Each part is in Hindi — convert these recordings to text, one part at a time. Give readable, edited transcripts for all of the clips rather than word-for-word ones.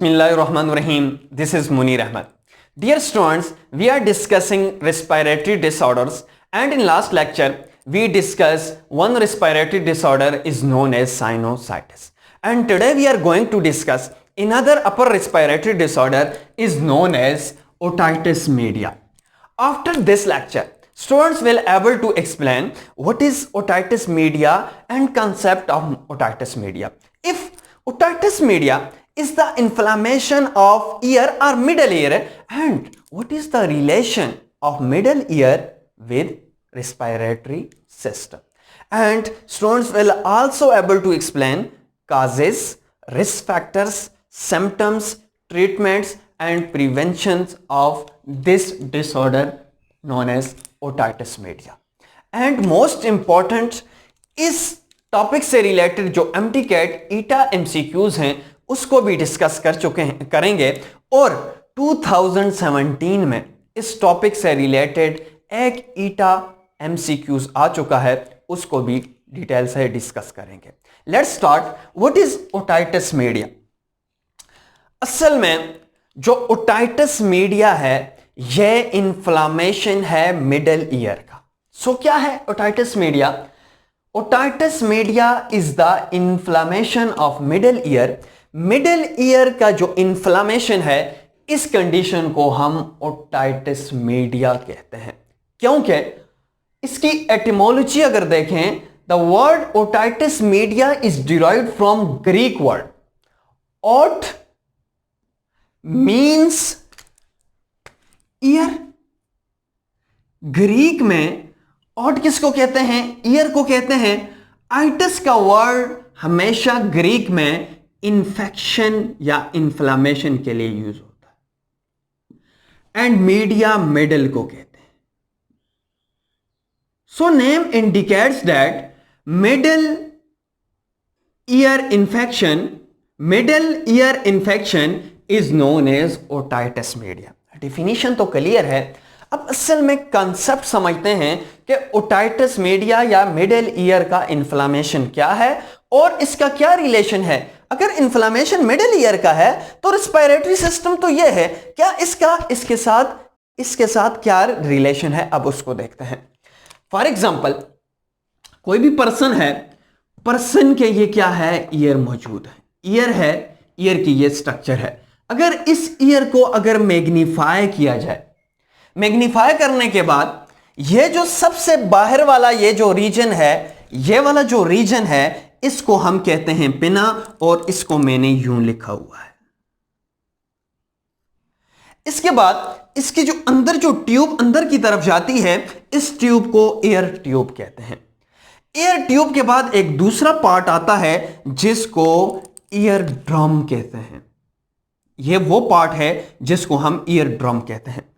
Bismillahirrahmanirrahim. This is Munir Ahmed. Dear students, we are discussing respiratory disorders, and in last lecture we discussed one respiratory disorder is known as sinusitis, and today we are going to discuss another upper respiratory disorder is known as otitis media. After this lecture, students will able to explain what is otitis media and concept of otitis media. If otitis media is the inflammation of ear or middle ear, and what is the relation of middle ear with respiratory system, and students will also able to explain causes, risk factors, symptoms, treatments and preventions of this disorder known as otitis media. And most important, इस टॉपिक से रिलेटेड जो MTCAT ईटा MCQs हैं उसको भी डिस्कस कर चुके हैं, करेंगे, और 2017 में इस टॉपिक से रिलेटेड एक ईटा MCQs आ चुका है, उसको भी डिटेल से डिस्कस करेंगे. Let's start. What is otitis media? असल में जो ओटाइटिस मीडिया है यह इंफ्लामेशन है मिडल ईयर का. सो क्या है otitis media? Otitis media is the inflammation of middle ear. Middle ear का जो इंफ्लामेशन है इस कंडीशन को हम ओटाइटिस मीडिया कहते हैं, क्योंकि इसकी एटिमोलॉजी अगर देखें, the word otitis media is derived from Greek word. Ot means ear. Greek में ओट किसको कहते हैं? ईयर को कहते हैं. आइटिस का वर्ड हमेशा ग्रीक में इन्फेक्शन या इन्फ्लामेशन के लिए यूज होता है, एंड मीडिया मिडल को कहते हैं. So name indicates that middle ear infection is known as otitis media. Definition तो क्लियर है. अब असल में कंसेप्ट समझते हैं कि ओटाइटिस मीडिया या मिडल ईयर का इन्फ्लामेशन क्या है और इसका क्या रिलेशन है. अगर इन्फ्लामेशन मिडल ईयर का है तो रिस्पायरेटरी सिस्टम तो यह है, क्या इसके साथ क्या रिलेशन है, अब उसको देखते हैं. फॉर एग्जांपल, कोई भी पर्सन है, पर्सन के ये क्या है, ईयर मौजूद है. ईयर है, ईयर की ये स्ट्रक्चर है. अगर इस ईयर को अगर मैग्नीफाई किया जाए, मैग्नीफाई करने के बाद ये जो सबसे बाहर वाला ये जो रीजन है, ये वाला जो रीजन है, इसको हम कहते हैं पिना, और इसको मैंने यूं लिखा हुआ है. इसके बाद इसकी जो अंदर जो ट्यूब अंदर की तरफ जाती है, इस ट्यूब को एयर ट्यूब कहते हैं. एयर ट्यूब के बाद एक दूसरा पार्ट आता है जिसको ईयर ड्रम कहते हैं. ये वो पार्ट है जिसको हम ईयर ड्रम कहते हैं.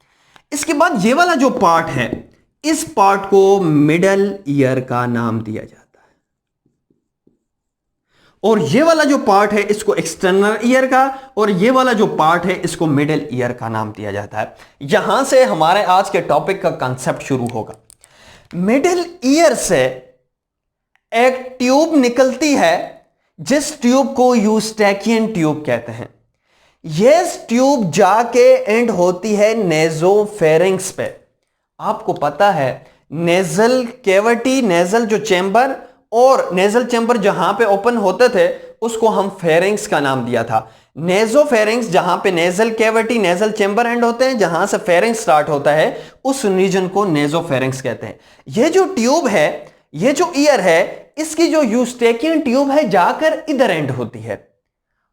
इसके बाद ये वाला जो पार्ट है, इस पार्ट को मिडल ईयर का नाम दिया जाता है, और ये वाला जो पार्ट है इसको एक्सटर्नल ईयर का, और ये वाला जो पार्ट है इसको मिडल ईयर का नाम दिया जाता है. यहां से हमारे आज के टॉपिक का कांसेप्ट शुरू होगा. मिडल ईयर से एक ट्यूब निकलती है जिस ट्यूब को यूस्टैकियन ट्यूब कहते हैं. यह ट्यूब जाके एंड होती है नेजोफेरिंक्स पे. आपको पता है नेजल कैविटी, नेजल जो चेंबर और नेजल चेंबर जहां पे ओपन होते थे उसको हम फेरिंग्स का नाम दिया था. नेजोफेरिंक्स जहां पे nasal cavity, nasal chamber and होते हैं, जहां से फेरिंग्स स्टार्ट होता है, उस रीजन को नेजोफेरिंक्स कहते हैं. यह जो ट्यूब है, यह जो ईयर है, इसकी जो यूस्टेकियन ट्यूब है जाकर इधर एंड होती है,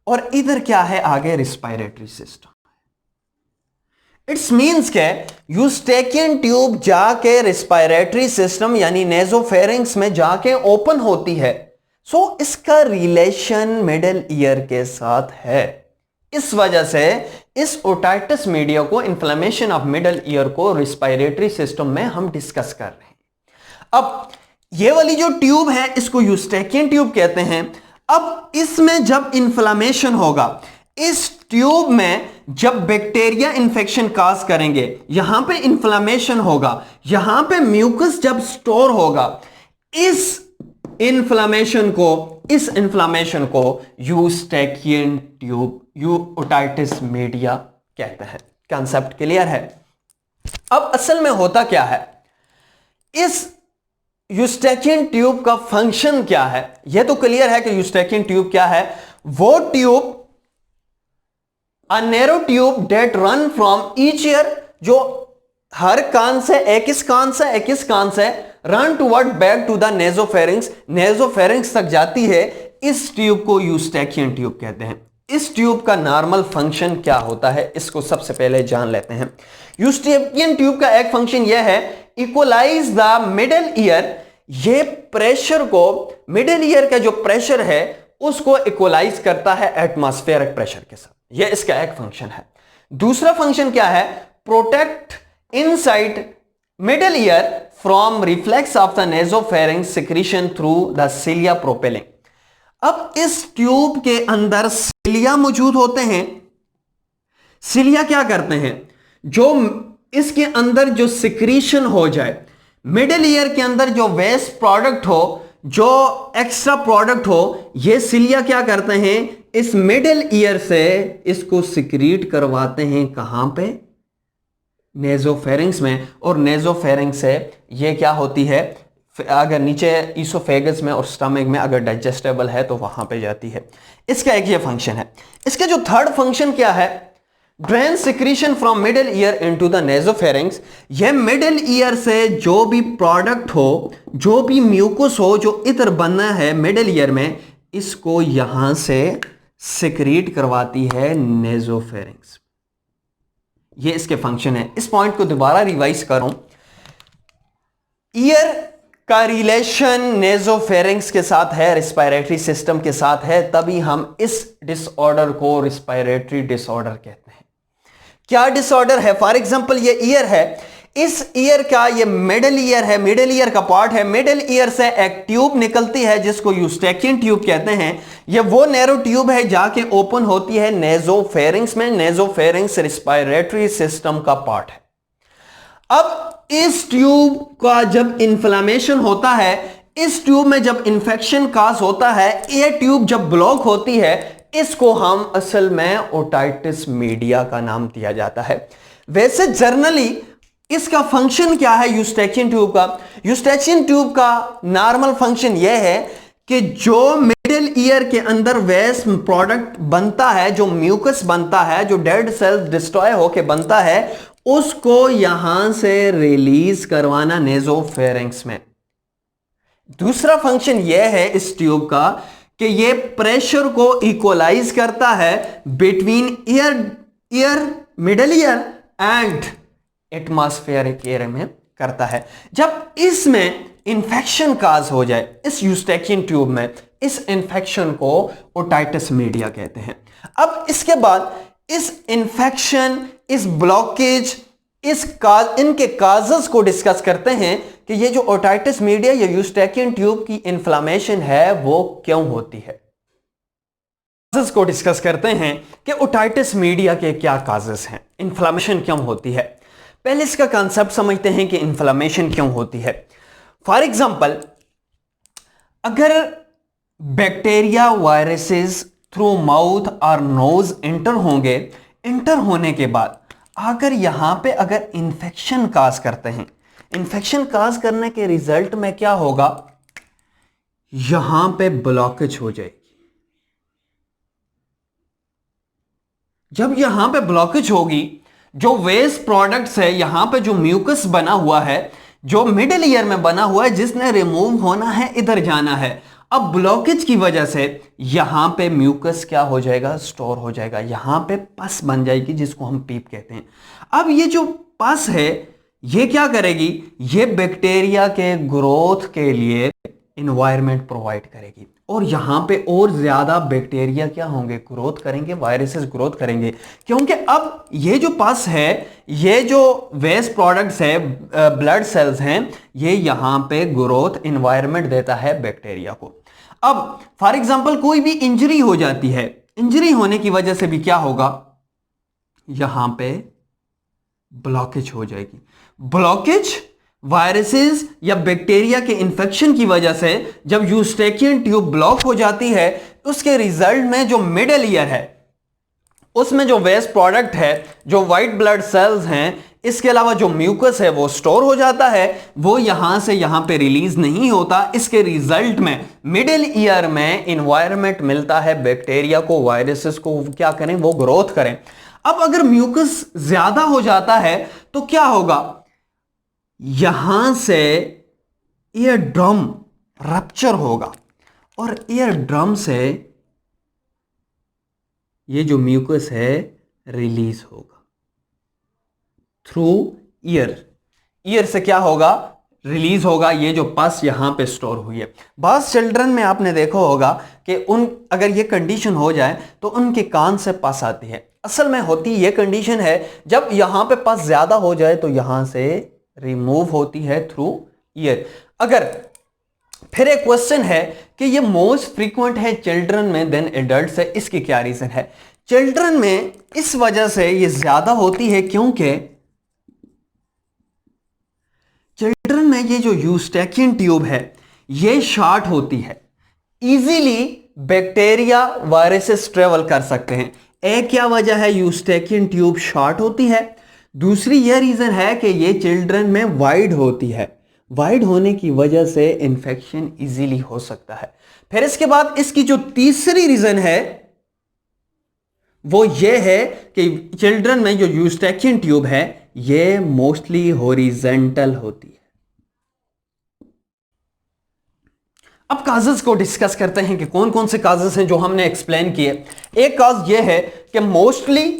और इधर क्या है आगे, रिस्पायरेटरी सिस्टम. इट्स मींस के यूस्टेकियन ट्यूब जाके रिस्पायरेटरी सिस्टम यानी नेजोफेरिंक्स में जाके ओपन होती है. सो इसका रिलेशन मिडल ईयर के साथ है. इस वजह से इस ओटाइटिस मीडिया को, इंफ्लेमेशन ऑफ मिडल ईयर को रिस्पायरेटरी सिस्टम में हम डिस्कस कर रहे हैं. अब ये वाली जो ट्यूब है इसको यूस्टेकियन ट्यूब कहते हैं. अब इसमें जब इंफ्लेमेशन होगा, इस ट्यूब में जब बैक्टीरिया इंफेक्शन काज करेंगे, यहां पे इंफ्लेमेशन होगा, यहां पे म्यूकस जब स्टोर होगा, इस इंफ्लेमेशन को इस इन्फ्लामेशन को यूस्टैकियन ट्यूब ओटाइटिस मीडिया कहते हैं। कॉन्सेप्ट क्लियर है? अब असल में होता क्या है, इस यूस्टैकियन ट्यूब का फंक्शन क्या है? यह तो क्लियर है कि यूस्टैकियन ट्यूब क्या है। वो tube, a narrow tube that run from each ear, जो हर कान से एक इस कान से run toward back to the nasopharynx, nasopharynx तक जाती है। इस ट्यूब को यूस्टैकियन ट्यूब कहते हैं। इस ट्यूब का नॉर्मल फंक्शन क्या होता है, इसको सबसे पहले जान लेते हैं। यूस्टैकियन ट्यूब का एक फंक्शन यह है, इक्वलाइज द मिडिल ईयर। ये प्रेशर को, मिडिल ईयर का जो प्रेशर है उसको इक्वलाइज करता है एटमॉस्फेरिक प्रेशर के साथ। यह इसका एक फंक्शन है। दूसरा फंक्शन क्या है, protect inside middle ear from reflex of the nasopharynx secretion through the cilia propelling. अब इस ट्यूब के अंदर सिलिया मौजूद होते हैं। सिलिया क्या करते हैं, जो इसके अंदर जो सिक्रीशन हो जाए, मिडिल ईयर के अंदर जो वेस्ट प्रोडक्ट हो, जो एक्स्ट्रा प्रोडक्ट हो, ये सिलिया क्या करते हैं, इस मिडिल ईयर से इसको सिक्रीट करवाते हैं। कहां पे? नेजोफेरिंग्स में। और नेजोफेरिंग्स से ये क्या होती है, अगर नीचे ईसोफेगस में और स्टमक में अगर डाइजेस्टेबल है तो वहां पे जाती है। इसका एक ये फंक्शन है। इसका जो थर्ड फंक्शन क्या है, drain secretion from middle ear into the nasopharynx. ये मिडिल ईयर से जो भी प्रोडक्ट हो, जो भी म्यूकस हो, जो इत्र बना है मिडिल ईयर में, इसको यहां से सिक्रीट करवाती है नेजोफेरिंग्स। ये इसके फंक्शन है। इस पॉइंट को दोबारा रिवाइज करूं, ईयर का रिलेशन नेजोफेरिंग्स के साथ है, रिस्पायरेटरी सिस्टम के साथ है, तभी हम इस डिसऑर्डर को रिस्पायरेटरी डिसऑर्डर कहते हैं। क्या डिसऑर्डर है? फॉर एग्जांपल ये ईयर है, इस ईयर का ये मिडिल ईयर है, मिडिल ईयर का पार्ट है। मिडिल ईयर से एक ट्यूब निकलती है जिसको यूस्टैकियन ट्यूब कहते हैं। ये वो नैरो ट्यूब है जाके ओपन होती है नेजोफेरिंग्स में। नेजोफेरिंग्स रिस्पायरेटरी सिस्टम का पार्ट है। अब इस ट्यूब का जब इन्फ्लामेशन होता है, इस ट्यूब में जब इंफेक्शन काज होता है, ये ट्यूब जब ब्लॉक होती है, इसको हम असल में ओटाइटिस मीडिया का नाम दिया जाता है। वैसे जनरली इसका फंक्शन क्या है यूस्टैकियन ट्यूब का? यूस्टैकियन ट्यूब का नॉर्मल फंक्शन यह है कि जो मिडिल ईयर के अंदर वेस्ट प्रोडक्ट बनता है, जो म्यूकस बनता है, जो डेड सेल्स डिस्ट्रॉय होके बनता है, उसको यहां से रिलीज करवाना नेजोफेरिंग्स में। दूसरा फंक्शन यह है इस ट्यूब का कि यह प्रेशर को इक्वलाइज करता है between year, middle ear and atmospheric air में करता है। जब इसमें इंफेक्शन काज हो जाए, इस यूस्टैकियन ट्यूब में, इस इंफेक्शन को ओटाइटिस मीडिया कहते हैं। अब इसके बाद इस इंफेक्शन, इस ब्लॉकेज, इनके काजेस को डिस्कस करते हैं कि ये जो ओटाइटिस मीडिया या यूस्टैकियन ट्यूब की इन्फ्लामेशन है वो क्यों होती है। काजेस को डिस्कस करते हैं कि ओटाइटिस मीडिया के क्या काजेस हैं, इन्फ्लामेशन क्यों होती है। पहले इसका कांसेप्ट समझते हैं कि इन्फ्लामेशन क्यों होती है। फॉर एग्जाम्पल, अगर बैक्टीरिया, वायरसेस थ्रू माउथ और नोज इंटर होंगे, इंटर होने के बाद अगर यहां पे अगर इंफेक्शन काज करते हैं, इंफेक्शन काज करने के रिजल्ट में क्या होगा, यहां पे ब्लॉकेज हो जाएगी। जब यहां पे ब्लॉकेज होगी, जो वेस्ट प्रोडक्ट्स है, यहां पे जो म्यूकस बना हुआ है, जो मिडिल ईयर में बना हुआ है, जिसने रिमूव होना है, इधर जाना है। अब ब्लॉकेज की वजह से यहां पे म्यूकस क्या हो जाएगा, स्टोर हो जाएगा, यहां पे पस बन जाएगी जिसको हम पीप कहते हैं। अब ये जो पस है ये क्या करेगी, ये बैक्टीरिया के ग्रोथ के लिए इन्वायरमेंट प्रोवाइड करेगी और यहां पे और ज्यादा बैक्टीरिया क्या होंगे, ग्रोथ करेंगे, वायरसेस ग्रोथ करेंगे। क्योंकि अब ये जो पस है, ये जो वेस्ट प्रोडक्ट्स है, ब्लड सेल्स हैं, ये यहां पे ग्रोथ इन्वायरमेंट देता है बैक्टीरिया को। अब फॉर एग्जांपल कोई भी इंजरी हो जाती है, इंजरी होने की वजह से भी क्या होगा, यहां पे ब्लॉकेज हो जाएगी। ब्लॉकेज वायरसेस या बैक्टीरिया के इन्फेक्शन की वजह से जब यूस्टेकियन ट्यूब ब्लॉक हो जाती है, उसके रिजल्ट में जो मिडल ईयर है उसमें जो वेस्ट प्रोडक्ट है, जो वाइट ब्लड सेल्स हैं, इसके अलावा जो म्यूकस है वो स्टोर हो जाता है, वो यहां से यहां पे रिलीज नहीं होता। इसके रिजल्ट में मिडिल ईयर में इन्वायरमेंट मिलता है बैक्टीरिया को, वायरसेस को क्या करें, वो ग्रोथ करें। अब अगर म्यूकस ज्यादा हो जाता है तो क्या होगा, यहां से ईयर ड्रम रप्चर होगा और ईयर ड्रम से ये जो म्यूकस है रिलीज होगा थ्रू ईयर से क्या होगा, रिलीज होगा ये जो पस यहां पे स्टोर हुई है। बास चिल्ड्रन में आपने देखा होगा कि अगर ये कंडीशन हो जाए तो उनके कान से पस आती है। असल में होती ये कंडीशन है जब यहां पे पस ज्यादा हो जाए तो यहां से रिमूव होती है थ्रू ईयर। अगर फिर एक क्वेश्चन है कि ये मोस्ट फ्रीक्वेंट है चिल्ड्रन में देन एडल्ट से, इसकी क्या रीजन है? चिल्ड्रन में इस वजह से ये ज्यादा होती है क्योंकि चिल्ड्रन में ये जो यूस्टेकियन ट्यूब है ये शॉर्ट होती है, इजीली बैक्टीरिया वायरसेस ट्रेवल कर सकते हैं। एक क्या वजह है यूस्टेकियन ट्यूब शॉर्ट होती है, दूसरी यह रीजन है कि ये चिल्ड्रन में वाइड होती है, वाइड होने की वजह से इंफेक्शन इजीली हो सकता है। फिर इसके बाद इसकी जो तीसरी रीजन है वो ये है कि चिल्ड्रन में जो यूस्टेकियन ट्यूब है ये मोस्टली हॉरिजॉन्टल होती है। अब काजेस को डिस्कस करते हैं कि कौन कौन से काजेस हैं जो हमने एक्सप्लेन किए। एक काज ये है कि mostly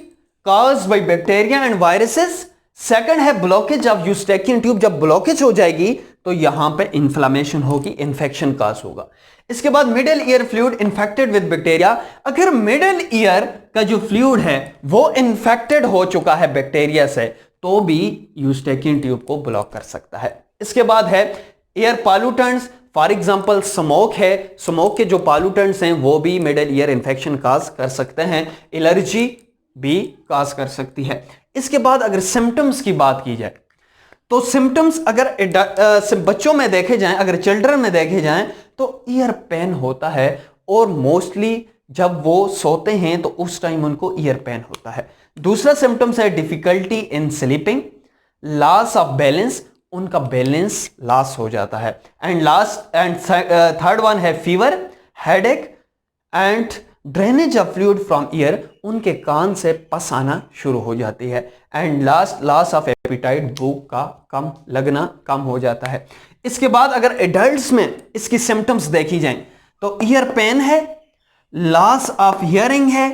cause by bacteria and viruses. Second है ब्लॉकेज ऑफ यूस्टेकियन ट्यूब, जब ब्लॉकेज हो जाएगी तो यहां पे इन्फ्लेमेशन होगी, इन्फेक्शन काज होगा। इसके बाद middle ear fluid infected with bacteria, अगर मिडिल ईयर का जो फ्लूइड है वो इन्फेक्टेड हो चुका है बैक्टीरिया से तो भी यूस्टेकियन ट्यूब को ब्लॉक कर सकता है। इसके बाद है air pollutants, for example smoke है, स्मोक के जो पॉल्यूटेंट्स हैं वो भी मिडिल ईयर इन्फेक्शन काज कर सकते हैं, एलर्जी भी काज कर सकती है। इसके बाद अगर सिम्टम्स की बात की जाए तो सिम्टम्स अगर बच्चों में देखे जाएं, अगर चिल्ड्रन में देखे जाएं तो ईयर पेन होता है और मोस्टली जब वो सोते हैं तो उस टाइम उनको ईयर पेन होता है। दूसरा सिम्टम्स है difficulty in sleeping, loss of balance, उनका बैलेंस लॉस हो जाता है। एंड थर्ड वन है fever, headache and drainage of fluid from year, उनके कान से पस आना शुरू हो जाती है। And last loss of appetite, भूख का कम लगना कम हो जाता है। इसके बाद अगर एडल्ट्स में इसकी सिम्टम्स देखी जाएं तो ईयर पेन है, लॉस ऑफ हियरिंग है,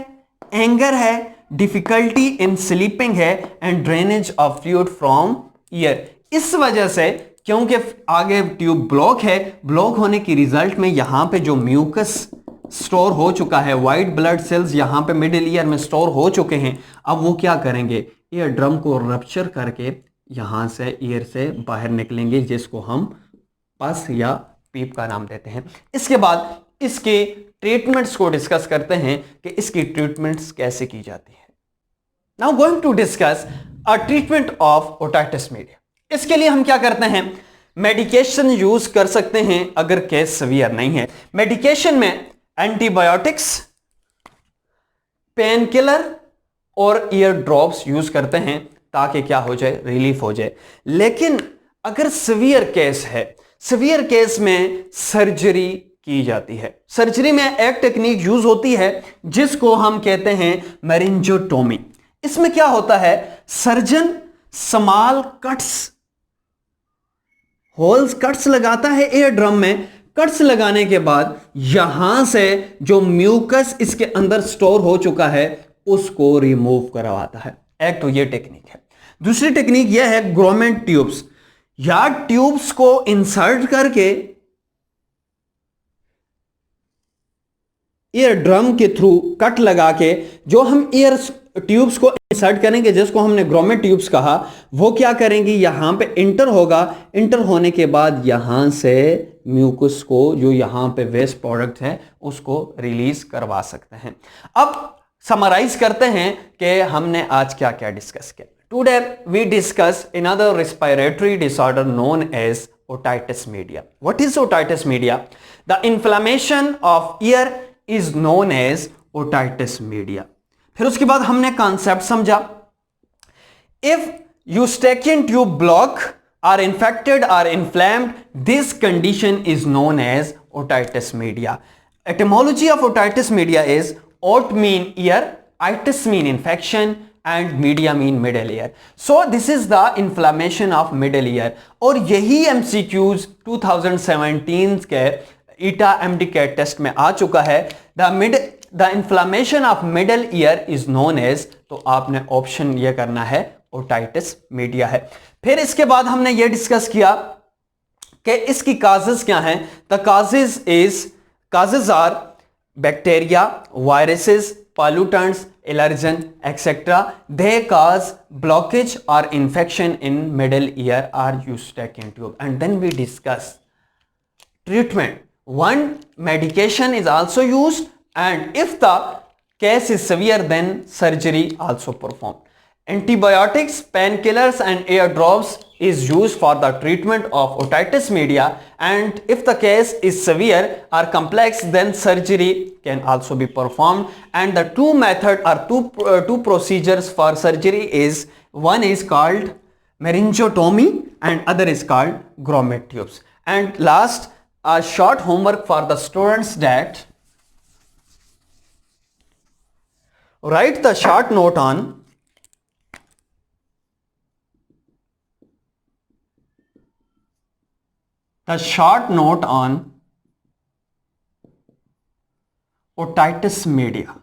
एंगर है, डिफिकल्टी इन स्लीपिंग है and drainage of fluid from year. इस वजह से क्योंकि आगे ट्यूब ब्लॉक है, ब्लॉक होने की रिजल्ट में यहां पे जो म्यूकस स्टोर हो चुका है, वाइट ब्लड सेल्स यहां पे मिडिल ईयर में स्टोर हो चुके हैं, अब वो क्या करेंगे, ईयर ड्रम को रप्चर करके यहां से ईयर से बाहर निकलेंगे, जिसको हम पस या पीप का नाम देते हैं। इसके बाद इसके ट्रीटमेंट्स को डिस्कस करते हैं कि इसकी ट्रीटमेंट्स कैसे की जाती है। Now going to discuss a treatment of otitis media. इसके लिए हम क्या करते हैं, मेडिकेशन यूज कर सकते हैं अगर केस सीवियर नहीं है। मेडिकेशन में एंटीबायोटिक्स, पेन किलर और ईयर ड्रॉप्स यूज करते हैं ताकि क्या हो जाए, रिलीफ हो जाए। लेकिन अगर सीवियर केस है, सीवियर केस में सर्जरी की जाती है। सर्जरी में एक टेक्निक यूज होती है जिसको हम कहते हैं मेरिंजोटोमी। इसमें क्या होता है, surgeon small cuts, holes cuts लगाता है ईयर ड्रम में। कट्स लगाने के बाद यहां से जो म्यूकस इसके अंदर स्टोर हो चुका है उसको रिमूव करवाता है। एक तो ये टेक्निक है। दूसरी टेक्निक यह है ग्रोमेंट ट्यूब्स, या ट्यूब्स को इंसर्ट करके ईयर ड्रम के थ्रू कट लगा के जो हम ईयर ट्यूब्स को इंसर्ट करेंगे, जिसको हमने ग्रोमेट ट्यूब्स कहा, वो क्या करेंगी, यहां पे इंटर होगा। इंटर होने के बाद यहां से म्यूकस को, जो यहां पे वेस्ट प्रोडक्ट है, उसको रिलीज करवा सकते हैं। अब समराइज करते हैं कि हमने आज क्या क्या डिस्कस किया। Today we discuss another respiratory disorder known as otitis media. What is otitis media? The inflammation of ear is known as otitis media. फिर उसके बाद हमने कॉन्सेप्ट समझा. If eustachian tube block are infected or inflamed, this condition is known as otitis media. Etymology of otitis media is ot mean ear, itis mean infection, and media mean middle ear. So this is the inflammation of middle ear. और यही MCQs 2017 के ETA MDCAT टेस्ट में आ चुका है. The inflammation of middle ear is known as, तो आपने ऑप्शन ये करना है ओटाइटिस मीडिया है. फिर इसके बाद हमने ये डिस्कस किया कि इसकी काजेस क्या हैं. The causes are bacteria, viruses, pollutants, allergen, etc. They cause blockage or infection in middle ear or eustachian tube. And then we discuss treatment. One medication is also used, and if the case is severe, then surgery also performed. Antibiotics, painkillers, and ear drops is used for the treatment of otitis media, and if the case is severe or complex, then surgery can also be performed. And the two methods or two procedures for surgery is, one is called meningotomy and other is called grommet tubes. And last, a short homework for the students, that write the short note on otitis media.